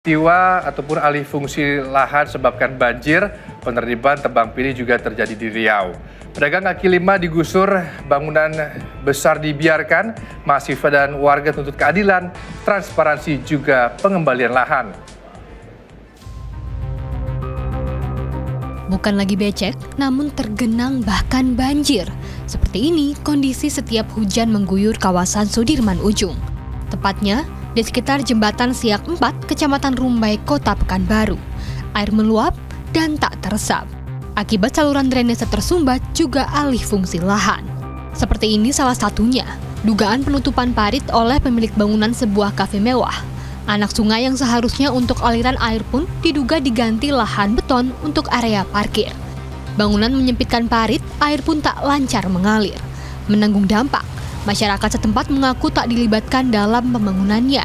Peristiwa ataupun alih fungsi lahan sebabkan banjir, penertiban tebang pilih juga terjadi di Riau. Pedagang kaki lima digusur, bangunan besar dibiarkan, mahasiswa dan warga tuntut keadilan, transparansi juga pengembalian lahan. Bukan lagi becek, namun tergenang bahkan banjir. Seperti ini kondisi setiap hujan mengguyur kawasan Sudirman Ujung. Tepatnya di sekitar Jembatan Siak 4, Kecamatan Rumbai, Kota Pekanbaru. Air meluap dan tak teresap. Akibat saluran drainase tersumbat juga alih fungsi lahan. Seperti ini salah satunya, dugaan penutupan parit oleh pemilik bangunan sebuah kafe mewah. Anak sungai yang seharusnya untuk aliran air pun diduga diganti lahan beton untuk area parkir. Bangunan menyempitkan parit, air pun tak lancar mengalir. Menanggung dampak, masyarakat setempat mengaku tak dilibatkan dalam pembangunannya.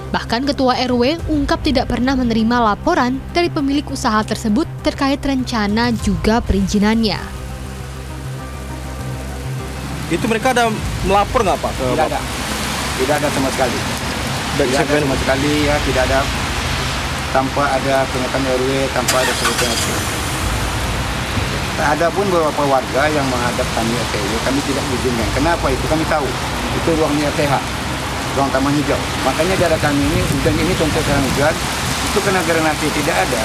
Bahkan Ketua RW ungkap tidak pernah menerima laporan dari pemilik usaha tersebut terkait rencana juga perizinannya. Itu mereka ada melapor nggak Pak? Tidak ada sama sekali. Tidak ada sama sekali ya, tidak ada. Tanpa ada pernyataan RW, tanpa ada sebutan. Ada pun beberapa warga yang menghadap kami RW, kami tidak izinkan. Kenapa itu? Kami tahu itu ruangnya RTH, ruang taman hijau. Makanya daerah kami ini, hujan ini contoh sekarang hujan, itu kena drainase tidak ada,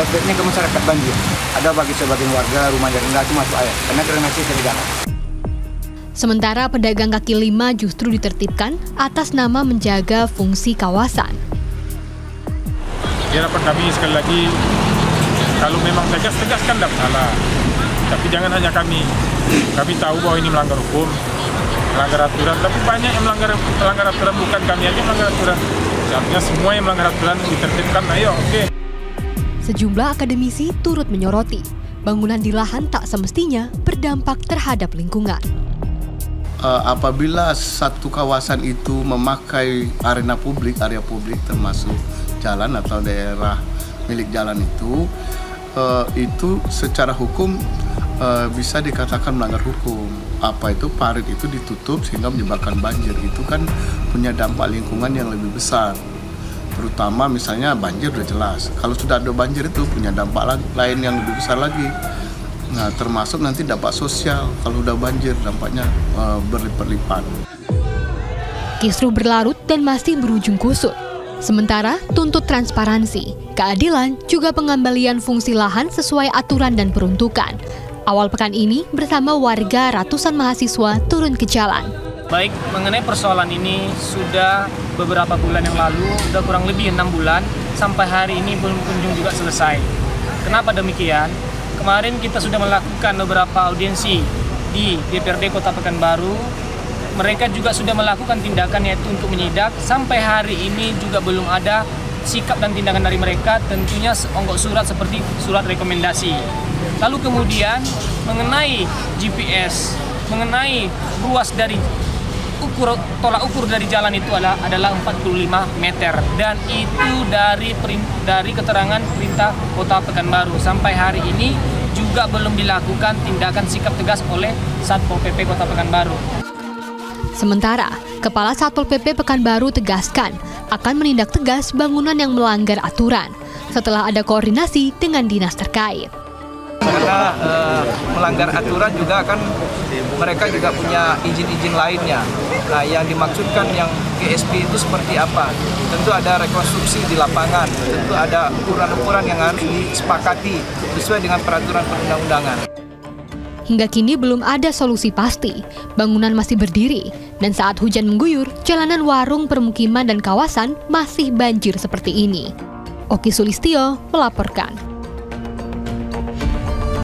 efeknya ke masyarakat banjir. Ada bagi sebagian warga rumahnya rendah itu masuk air, karena drainase tidak jalan. Sementara pedagang kaki lima justru ditertibkan atas nama menjaga fungsi kawasan. Di harapan kami sekali lagi, kalau memang tegas kan tidak salah. Tapi jangan hanya kami. Kami tahu bahwa ini melanggar hukum, melanggar aturan. Tapi banyak yang melanggar aturan, bukan kami aja melanggar aturan. Seharusnya semua yang melanggar aturan ditertibkan. Ayo, oke. Sejumlah akademisi turut menyoroti, bangunan di lahan tak semestinya berdampak terhadap lingkungan. Apabila satu kawasan itu memakai area publik termasuk jalan atau daerah milik jalan itu secara hukum bisa dikatakan melanggar hukum. Apa itu parit itu ditutup sehingga menyebabkan banjir, itu kan punya dampak lingkungan yang lebih besar. Terutama misalnya banjir udah jelas. Kalau sudah ada banjir itu punya dampak lain yang lebih besar lagi. Nah, termasuk nanti dampak sosial. Kalau udah banjir dampaknya berlipat-lipat. Kisruh berlarut dan masih berujung kusut. Sementara tuntut transparansi, keadilan, juga pengembalian fungsi lahan sesuai aturan dan peruntukan. Awal pekan ini bersama warga ratusan mahasiswa turun ke jalan. Baik, mengenai persoalan ini sudah beberapa bulan yang lalu, sudah kurang lebih 6 bulan, sampai hari ini belum kunjung juga selesai. Kenapa demikian? Kemarin kita sudah melakukan beberapa audiensi di DPRD Kota Pekanbaru. Mereka juga sudah melakukan tindakan yaitu untuk menyidak. Sampai hari ini juga belum ada sikap dan tindakan dari mereka, tentunya onggok surat seperti surat rekomendasi. Lalu kemudian mengenai GPS, mengenai ruas dari tolak ukur dari jalan itu adalah 45 meter, dan itu dari keterangan perintah Kota Pekanbaru. Sampai hari ini juga belum dilakukan tindakan sikap tegas oleh Satpol PP Kota Pekanbaru. Sementara, Kepala Satpol PP Pekanbaru tegaskan akan menindak tegas bangunan yang melanggar aturan setelah ada koordinasi dengan dinas terkait. Karena melanggar aturan juga kan mereka juga punya izin-izin lainnya. Nah, yang dimaksudkan yang GSP itu seperti apa? Tentu ada rekonstruksi di lapangan, tentu ada ukuran-ukuran yang harus disepakati sesuai dengan peraturan perundang-undangan. Hingga kini belum ada solusi pasti. Bangunan masih berdiri, dan saat hujan mengguyur, jalanan warung, permukiman, dan kawasan masih banjir seperti ini. Oki Sulistyo melaporkan.